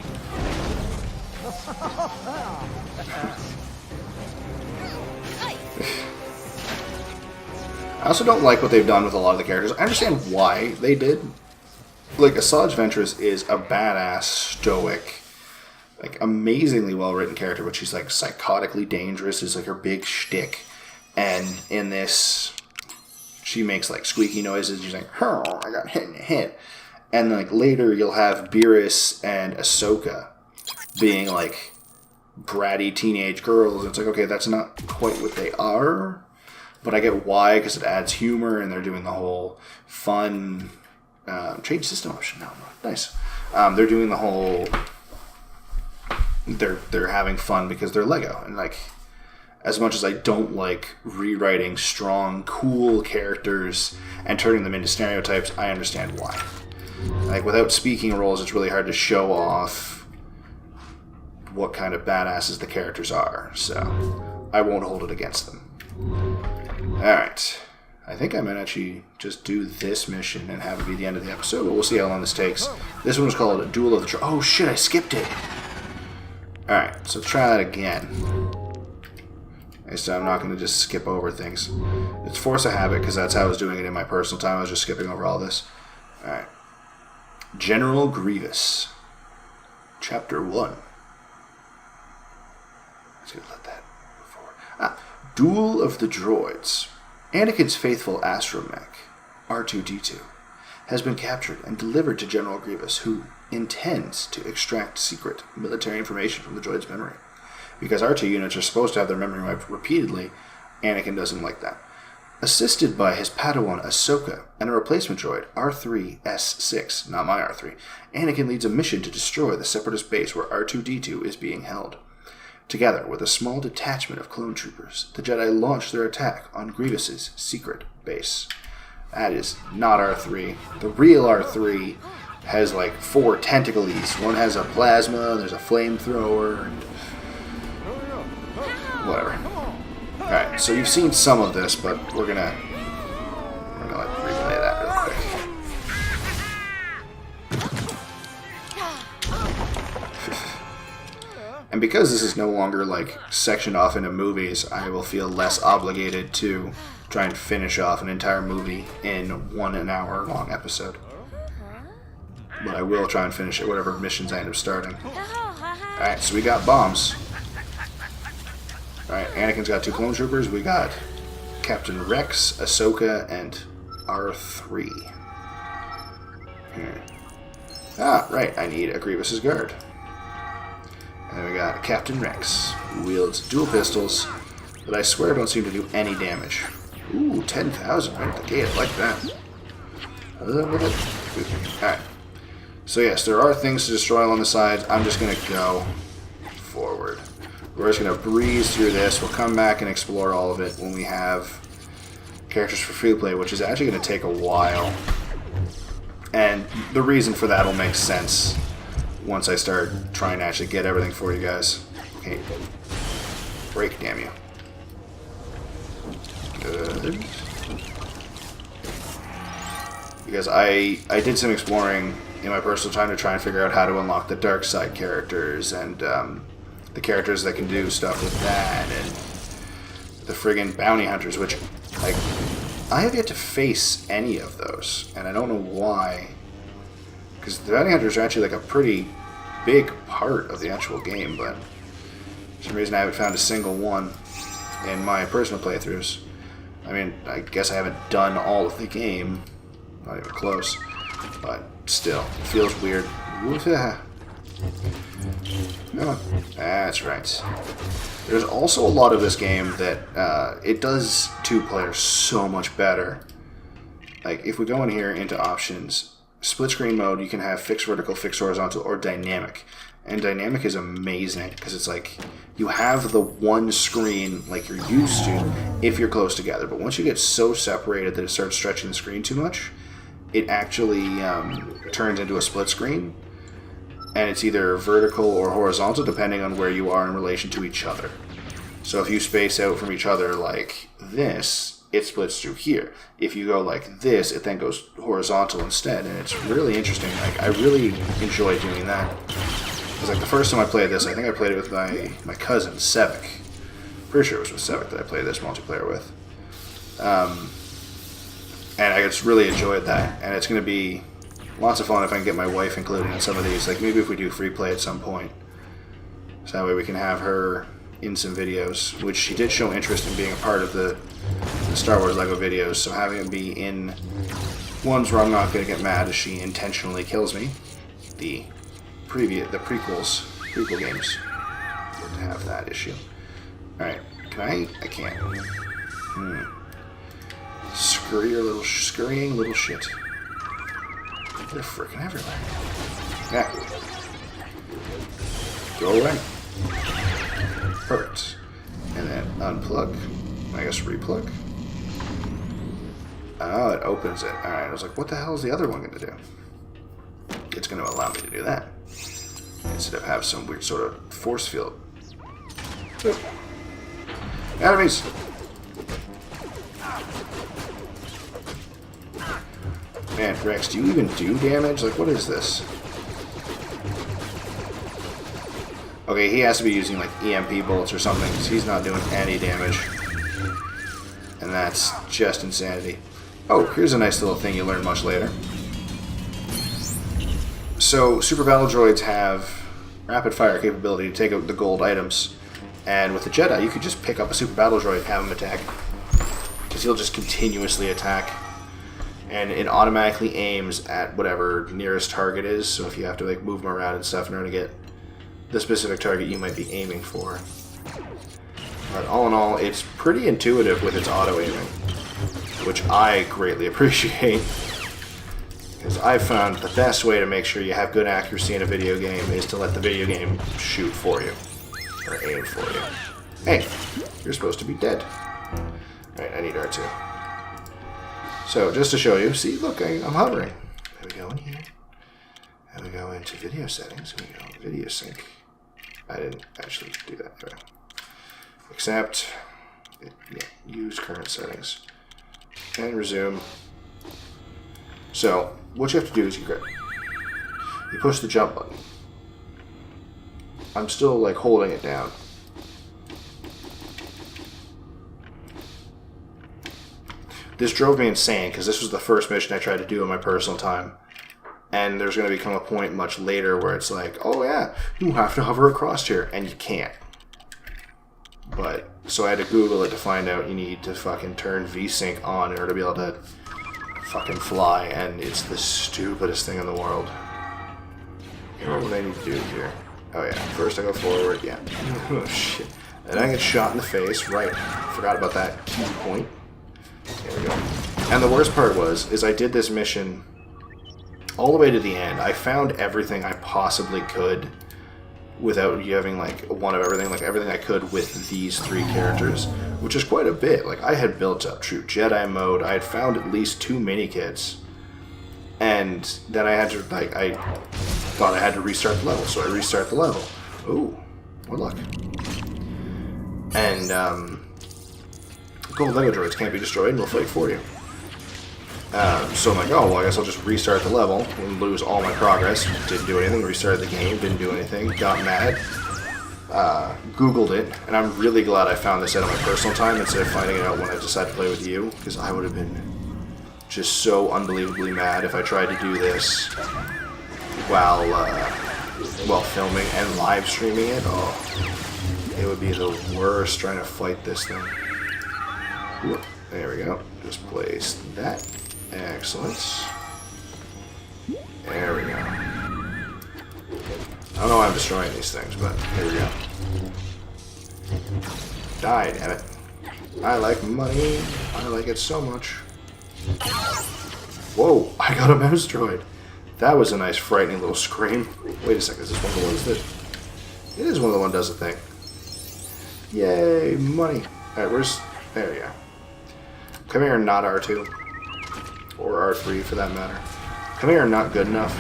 S1: I also don't like what they've done with a lot of the characters. I understand why they did. Like, Asajj Ventress is a badass, stoic, like, amazingly well-written character, but she's, like, psychotically dangerous is, like, her big shtick. And in this, she makes, like, squeaky noises. She's like, oh, I got hit in the head. And, like, later you'll have Beerus and Ahsoka being, like, bratty teenage girls. It's like, okay, that's not quite what they are. But I get why, because it adds humor, and they're doing the whole fun... change system option now. Nice. They're doing the whole... They're having fun because they're Lego. And, like, as much as I don't like rewriting strong, cool characters and turning them into stereotypes, I understand why. Like, without speaking roles, it's really hard to show off what kind of badasses the characters are. So, I won't hold it against them. Alright. I think I might actually just do this mission and have it be the end of the episode, but we'll see how long this takes. This one was called a Duel of the... Oh shit, I skipped it! Alright, so let's try that again. So I'm not going to just skip over things. It's force of habit, because that's how I was doing it in my personal time. I was just skipping over all this. Alright. General Grievous. Chapter 1. Let's let that before. Duel of the Droids. Anakin's faithful astromech, R2-D2, has been captured and delivered to General Grievous, who intends to extract secret military information from the droid's memory. Because R2 units are supposed to have their memory wiped repeatedly, Anakin doesn't like that. Assisted by his Padawan Ahsoka and a replacement droid, R3-S6, not my R3, Anakin leads a mission to destroy the Separatist base where R2-D2 is being held. Together with a small detachment of clone troopers, the Jedi launched their attack on Grievous's secret base. That is not R3. The real R3 has like 4 tentacles. One has a plasma, there's a flamethrower, and whatever. Alright, so you've seen some of this, but we're gonna like replay that real quick. And because this is no longer like sectioned off into movies, I will feel less obligated to try and finish off an entire movie in 1 hour long episode. But I will try and finish it, whatever missions I end up starting. Alright, so we got bombs. Alright, Anakin's got 2 clone troopers. We got Captain Rex, Ahsoka, and R3. Here. Ah, right, I need a Grievous's guard. And we got Captain Rex, who wields dual pistols that I swear don't seem to do any damage. Ooh, 10,000 right at the gate, I like that. Alright. So yes, there are things to destroy along the sides. I'm just going to go forward. We're just going to breeze through this. We'll come back and explore all of it when we have characters for free play, which is actually going to take a while. And the reason for that will make sense once I start trying to actually get everything for you guys. Okay. Break, damn you. Good. Because I did some exploring in my personal time to try and figure out how to unlock the dark side characters and the characters that can do stuff with that and the friggin' bounty hunters, which, like, I have yet to face any of those, and I don't know why. Because the bounty hunters are actually like a pretty big part of the actual game, but for some reason I haven't found a single one in my personal playthroughs. I mean, I guess I haven't done all of the game, not even close, but still, it feels weird. No, that's right. There's also a lot of this game that it does 2-player so much better. Like, if we go in here into options, split screen mode, you can have fixed vertical, fixed horizontal, or dynamic. And dynamic is amazing because it's like you have the one screen like you're used to if you're close together. But once you get so separated that it starts stretching the screen too much, it actually turns into a split screen. And it's either vertical or horizontal depending on where you are in relation to each other. So if you space out from each other like this, it splits through here. If you go like this, it then goes horizontal instead, and it's really interesting. Like, I really enjoy doing that. Because like the first time I played this, I think I played it with my cousin, Sevik. Pretty sure it was with Sevik that I played this multiplayer with. And I just really enjoyed that. And it's going to be lots of fun if I can get my wife included in some of these. Like, maybe if we do free play at some point. So that way we can have her in some videos, which she did show interest in being a part of the Star Wars LEGO videos, so having it be in ones where I'm not going to get mad as she intentionally kills me, the prequel games, would have that issue. Alright, can I can't. Scurrying little shit. They're freaking everywhere. Yeah. Go away. Perfect. And then unplug. I guess replug. Oh, it opens it. Alright, I was like, what the hell is the other one going to do? It's going to allow me to do that. Instead of have some weird sort of force field. Enemies! Man, Rex, do you even do damage? Like, what is this? Okay, he has to be using, like, EMP bullets or something, because he's not doing any damage. And that's just insanity. Oh, here's a nice little thing you learn much later. So, Super Battle Droids have rapid fire capability to take out the gold items. And with the Jedi, you could just pick up a Super Battle Droid and have him attack. Because he'll just continuously attack. And it automatically aims at whatever nearest target is. So if you have to like move them around and stuff in order to get the specific target you might be aiming for. But all in all, it's pretty intuitive with its auto-aiming, which I greatly appreciate. Because I've found the best way to make sure you have good accuracy in a video game is to let the video game shoot for you. Or aim for you. Hey, you're supposed to be dead. Alright, I need R2. So, just to show you, see, look, I'm hovering. There we go in here. And we go into video settings. And we go video sync. I didn't actually do that. Right. Accept. Yeah, use current settings. And resume. So, what you have to do is you push the jump button. I'm still like holding it down. This drove me insane because this was the first mission I tried to do in my personal time. And there's going to become a point much later where it's like, oh yeah, you have to hover across here. And you can't. But, so I had to Google it to find out you need to fucking turn VSync on in order to be able to fucking fly. And it's the stupidest thing in the world. You know what I need to do here? Oh yeah, first I go forward, yeah. Oh shit. And I get shot in the face, right. Forgot about that key point. There we go. And the worst part is I did this mission all the way to the end. I found everything I possibly could without having like one of everything, like everything I could with these 3 characters, which is quite a bit. Like I had built up True Jedi mode, I had found at least 2 mini-kits, and then I had to, like, I thought I had to restart the level, so I restart the level. Ooh, what luck. And, gold Lego droids can't be destroyed and we'll fight for you. So I'm like, oh, well, I guess I'll just restart the level and lose all my progress. Didn't do anything, restarted the game, didn't do anything, got mad. Googled it, and I'm really glad I found this out on my personal time instead of finding it out when I decided to play with you, because I would have been just so unbelievably mad if I tried to do this while filming and live streaming it. Oh, it would be the worst trying to fight this thing. Whoop, there we go. Just place that. Excellent. There we go. I don't know why I'm destroying these things, but here we go. Die, damn it. I like money. I like it so much. Whoa, I got a mouse droid. That was a nice frightening little scream. Wait a second, is this one of the ones that... It is one of the ones that does the thing. Yay, money. Alright, where's... There we go. Come here, not R2. Or R3 for that matter. Come here, not good enough.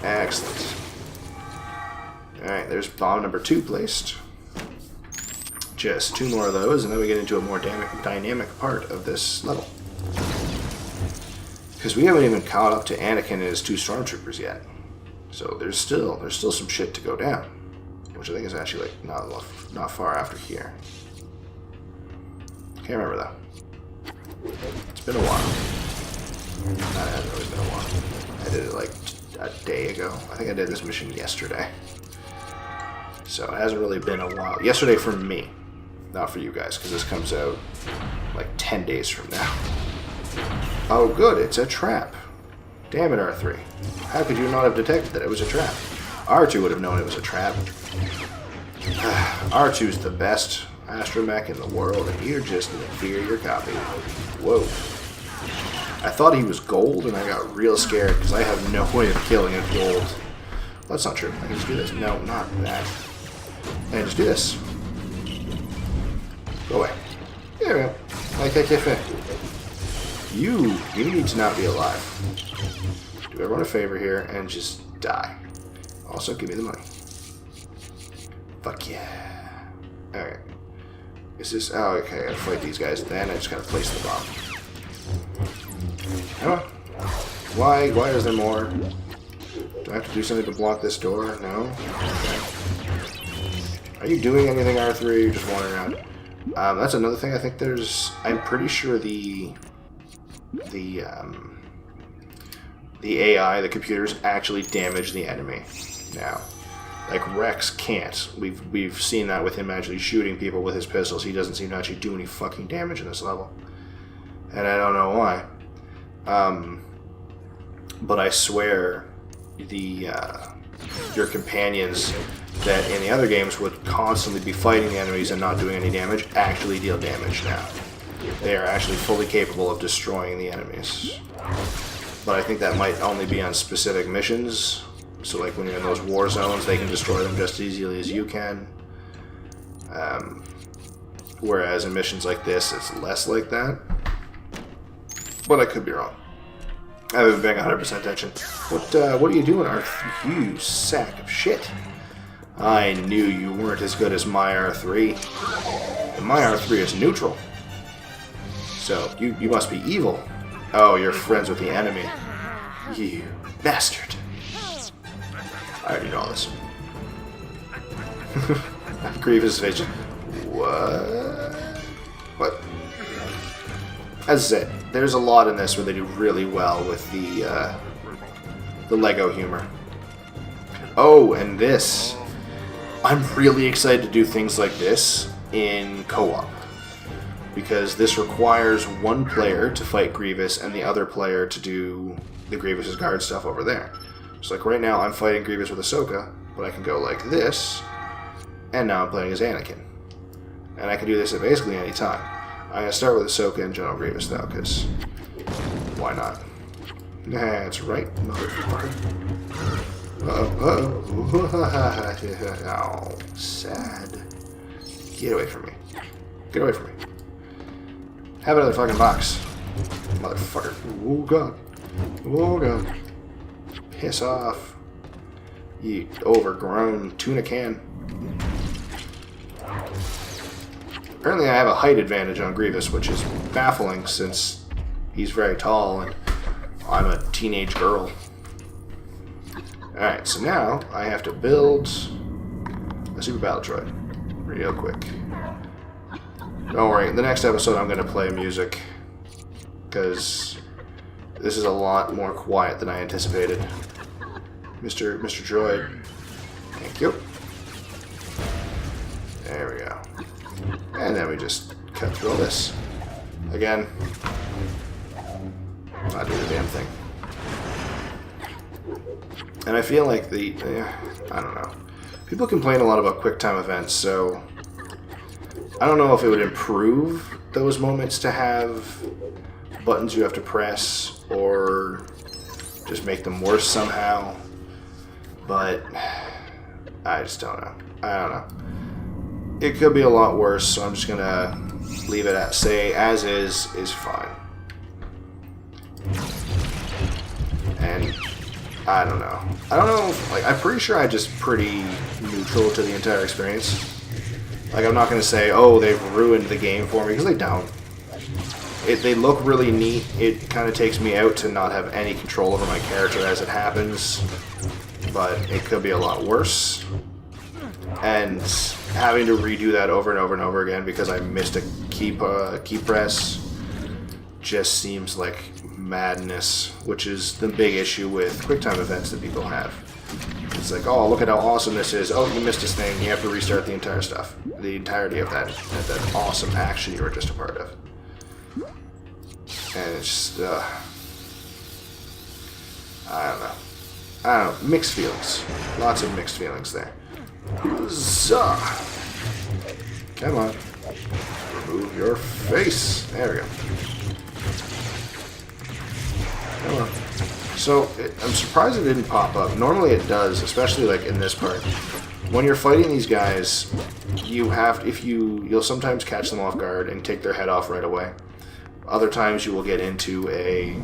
S1: Excellent. Alright, there's bomb number 2 placed. Just 2 more of those, and then we get into a more dynamic part of this level. Because we haven't even caught up to Anakin and his 2 stormtroopers yet. So there's still some shit to go down. Which I think is actually like not far after here. Can't remember though. It's been a while. That hasn't really been a while. I did it like a day ago. I think I did this mission yesterday. So it hasn't really been a while. Yesterday for me, not for you guys, because this comes out like 10 days from now. Oh good, it's a trap. Damn it, R3. How could you not have detected that it was a trap? R2 would have known it was a trap. R2's the best astromech in the world, and you're just an inferior copy. Whoa. I thought he was gold, and I got real scared, because I have no way of killing a gold. Well, that's not true. I can just do this. No, not that. I can just do this. Go away. There we go. Like that cafe. You need to not be alive. Do everyone a favor here and just die. Also, give me the money. Fuck yeah. Alright. Is this... Oh, okay. I gotta fight these guys. Then I just gotta place the bomb. Huh? Why is there more? Do I have to do something to block this door? No? Okay. Are you doing anything, R3? Or you're just wandering around? That's another thing I think there's... I'm pretty sure the AI, the computers, actually damage the enemy now. Like Rex can't. We've seen that with him actually shooting people with his pistols. He doesn't seem to actually do any fucking damage in this level. And I don't know why. But I swear your companions that in the other games would constantly be fighting the enemies and not doing any damage actually deal damage now. They are actually fully capable of destroying the enemies. But I think that might only be on specific missions, So like when you're in those war zones, they can destroy them just as easily as you can. Whereas in missions like this, it's less like that. But I could be wrong. I haven't been paying 100% attention. What are you doing, R3? You sack of shit. I knew you weren't as good as my R3. And my R3 is neutral. So, you must be evil. Oh, you're friends with the enemy. You bastard. I already know all this. Grievous vision. What? As I said, there's a lot in this where they do really well with the Lego humor. Oh, and this. I'm really excited to do things like this in co-op. Because this requires one player to fight Grievous and the other player to do the Grievous' guard stuff over there. So like right now I'm fighting Grievous with Ahsoka, but I can go like this, and now I'm playing as Anakin. And I can do this at basically any time. I'm going to start with Ahsoka and General Grievous though, because why not? That's right, motherfucker. Oh, sad. Get away from me. Get away from me. Have another fucking box. Motherfucker. Oh god. Oh god. Piss off. You overgrown tuna can. Apparently I have a height advantage on Grievous, which is baffling since he's very tall and I'm a teenage girl. Alright, so now I have to build a super battle droid real quick. Don't worry, the next episode I'm going to play music because this is a lot more quiet than I anticipated. Mr. Droid. Thank you. There we go. And then we just cut through all this. Again, not doing a damn thing. And I feel like I don't know. People complain a lot about QuickTime events, so I don't know if it would improve those moments to have buttons you have to press or just make them worse somehow. But I just don't know. I don't know. It could be a lot worse, so I'm just gonna leave it at say as is fine. And I don't know. Like I'm pretty sure I'm just pretty neutral to the entire experience. Like I'm not gonna say, oh, they've ruined the game for me, because they don't. They look really neat. It kind of takes me out to not have any control over my character as it happens, but it could be a lot worse. And having to redo that over and over and over again because I missed a key press just seems like madness, which is the big issue with QuickTime events that people have. It's like, oh, look at how awesome this is. Oh, you missed this thing. You have to restart the entire stuff. The entirety of that awesome action you were just a part of. And it's just, I don't know. Mixed feelings. Lots of mixed feelings there. Huzzah! Come on. Remove your face. There we go. Come on. So, I'm surprised it didn't pop up. Normally it does, especially like in this part. When you're fighting these guys, you'll sometimes catch them off guard and take their head off right away. Other times you will get into a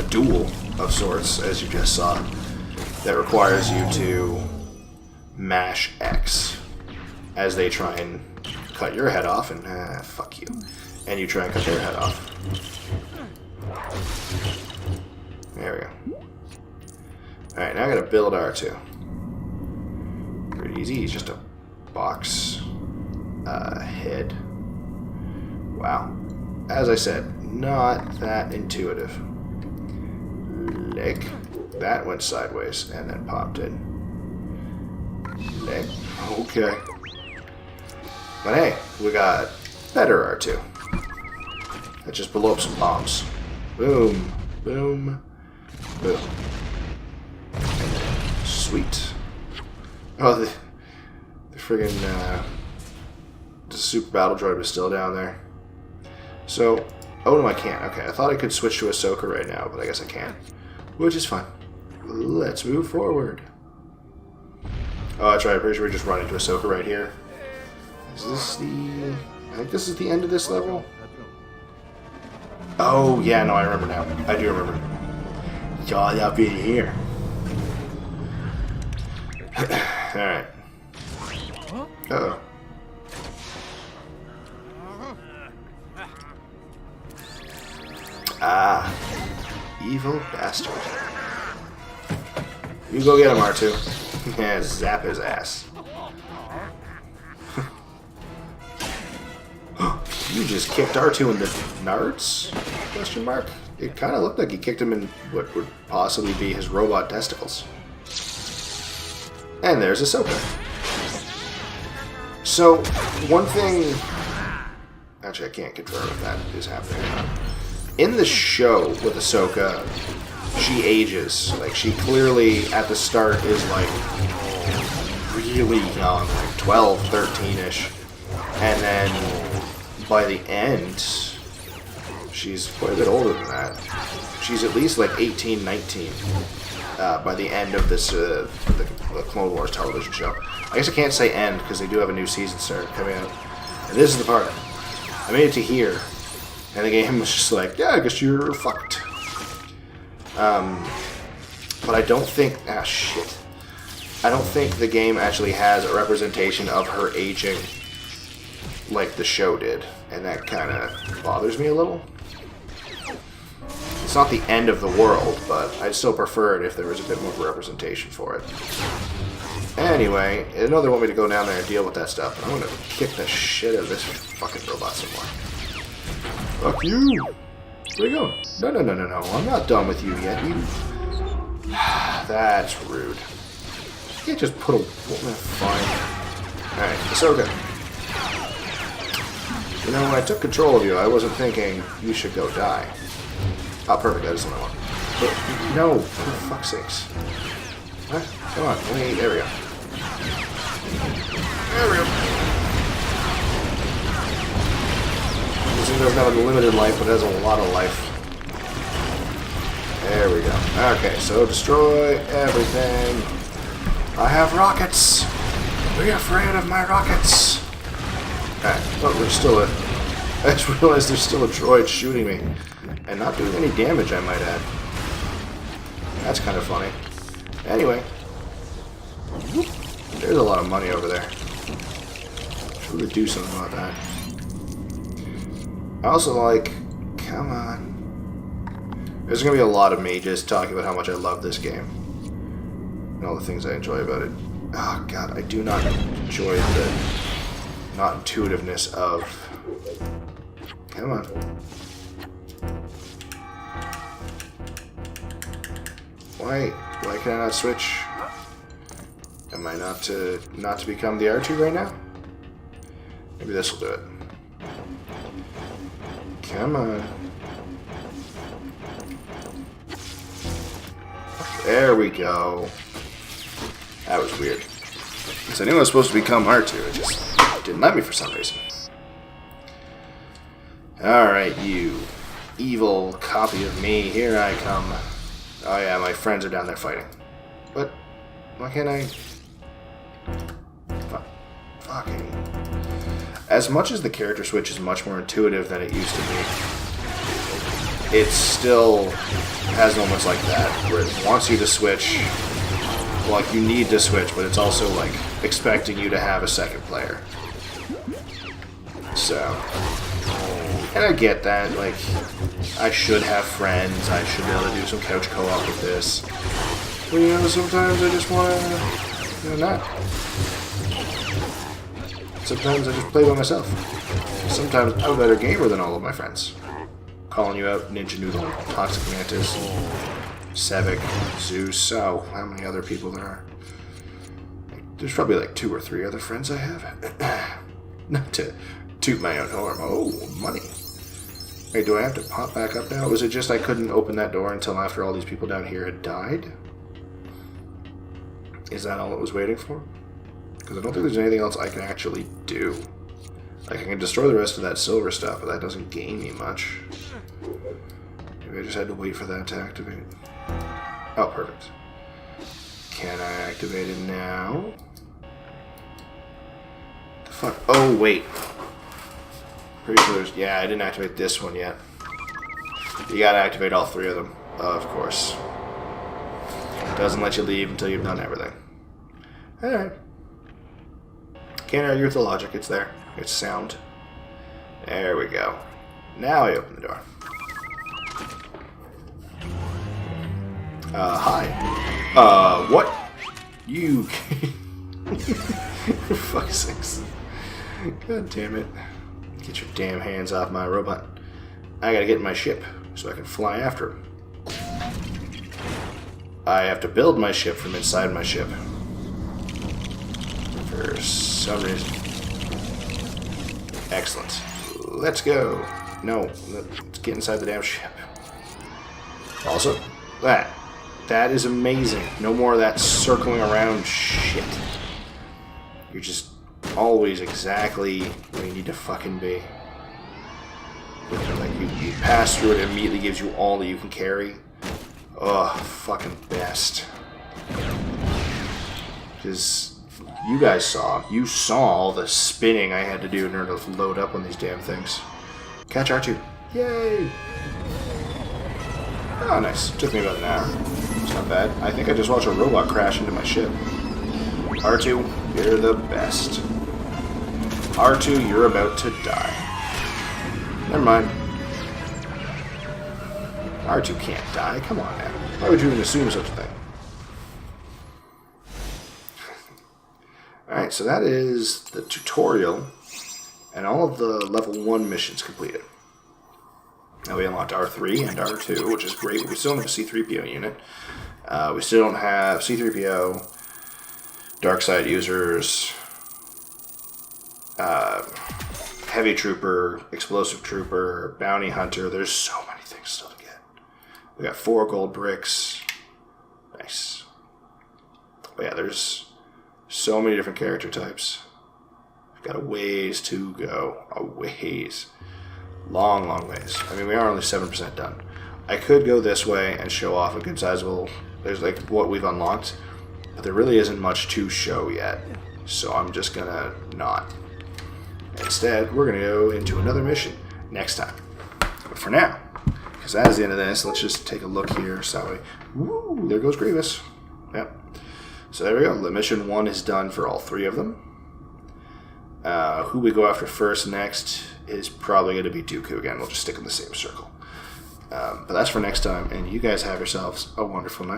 S1: duel of sorts, as you just saw, that requires you to mash X as they try and cut your head off, and fuck you. And you try and cut their head off. There we go. Alright, now I gotta build R2. Pretty easy, he's just a box head. Wow. As I said, not that intuitive. Leg. That went sideways and then popped in. Leg. Okay. But hey, we got better R2. That just blew up some bombs. Boom. Boom. Boom. Sweet. Oh, the friggin' the super battle droid was still down there. So, oh no, I can't. Okay, I thought I could switch to Ahsoka right now, but I guess I can't. Which is fine. let's move forward. Oh, that's right. I'm pretty sure we just run into Ahsoka right here. Is this the... I think this is the end of this level. Oh, yeah, no, I remember now. I do remember. Y'all up in here. Alright. Uh-oh. Ah. Evil bastard. You go get him, R2. Yeah, zap his ass. You just kicked R2 in the nards? Question mark. It kind of looked like you kicked him in what would possibly be his robot testicles. And there's Ahsoka. So, one thing... Actually, I can't confirm if that is happening or not. In the show with Ahsoka, she ages. Like, she clearly, at the start, is, like, really young. Like, 12, 13-ish. And then... by the end, she's quite a bit older than that. She's at least like 18, 19 by the end of this the Clone Wars television show. I guess I can't say end because they do have a new season coming out. And this is the part. I made it to here, and the game was just like, yeah, I guess you're fucked. But I don't think... Ah, shit. I don't think the game actually has a representation of her aging like the show did, and that kind of bothers me a little. It's not the end of the world, but I'd still prefer it if there was a bit more representation for it. Anyway, I know they want me to go down there and deal with that stuff, but I'm gonna kick the shit out of this fucking robot some more. Fuck you! Where you going? No, no, no, no, no. I'm not done with you yet. You... That's rude. You can't just put a... Fine. Alright, Ahsoka. You know, when I took control of you, I wasn't thinking you should go die. Oh, perfect. That is what I want. But, no, for fuck's sakes. What? Come on. Wait, there we go. There we go. This thing doesn't have a limited life, but it has a lot of life. There we go. Okay, so destroy everything. I have rockets. Be afraid of my rockets. Alright, oh, there's still a... I just realized there's still a droid shooting me. And not doing any damage, I might add. That's kind of funny. Anyway. Whoop, there's a lot of money over there. Should really do something about that. I also like... Come on. There's going to be a lot of me just talking about how much I love this game. And all the things I enjoy about it. Oh, God, I do not enjoy the... not intuitiveness of... Come on. Why can I not switch? Am I not to become the R2 right now? Maybe this will do it. Come on. There we go. That was weird. Because I knew I was supposed to become R2, it just didn't let me for some reason. Alright, you evil copy of me, here I come. Oh yeah, my friends are down there fighting. But, why can't I... Fucking... As much as the character switch is much more intuitive than it used to be, it still has moments like that, where it wants you to switch, like you need to switch, but it's also like expecting you to have a second player. So, and I get that, like, I should have friends, I should be able to do some couch co-op with this. But, you know, sometimes I just want to, you know, not. Sometimes I just play by myself. Sometimes I'm a better gamer than all of my friends. Calling you out, Ninja Noodle, Toxic Mantis, Sevik, Zeus, oh, how many other people there are. There's probably like 2 or 3 other friends I have. Not to toot my own horn. Oh, money. Wait, do I have to pop back up now? Was it just I couldn't open that door until after all these people down here had died? Is that all it was waiting for? Because I don't think there's anything else I can actually do. Like, I can destroy the rest of that silver stuff, but that doesn't gain me much. Maybe I just had to wait for that to activate. Oh, perfect. Can I activate it now? The fuck? Oh, wait. Pretty sure there's... Yeah, I didn't activate this one yet. You gotta activate all 3 of them. Of course. Doesn't let you leave until you've done everything. Alright. Can't argue with the logic. It's there. It's sound. There we go. Now I open the door. Hi. What? You... For fuck's sakes. God damn it. Get your damn hands off my robot. I gotta get in my ship so I can fly after him. I have to build my ship from inside my ship. For some reason. Excellent. Let's go. No, let's get inside the damn ship. Also, that is amazing. No more of that circling around shit. You're just always exactly where you need to fucking be. Like you pass through it, it immediately gives you all that you can carry. Ugh, fucking best. Because you guys saw all the spinning I had to do in order to load up on these damn things. Catch R2. Yay! Oh, nice. Took me about an hour. It's not bad. I think I just watched a robot crash into my ship. R2, you're the best. R2, you're about to die. Never mind. R2 can't die. Come on now. Why would you even assume such a thing? Alright, so that is the tutorial and all of the level 1 missions completed. Now we unlocked R3 and R2, which is great. We still don't have a C-3PO unit. We still don't have C-3PO, Dark Side users, Heavy Trooper, Explosive Trooper, Bounty Hunter. There's so many things still to get. We got 4 gold bricks. Nice. But yeah, there's so many different character types. We've got a ways to go. A ways. Long, long ways. I mean, we are only 7% done. I could go this way and show off a good sizable... There's like what we've unlocked. But there really isn't much to show yet. So I'm just gonna not. Instead, we're gonna go into another mission next time. But for now, because that is the end of this, let's just take a look here. So, woo, there goes Grievous. Yep. So there we go. The mission 1 is done for all 3 of them. Who we go after first next is probably going to be Dooku again. We'll just stick in the same circle. But that's for next time, and you guys have yourselves a wonderful night.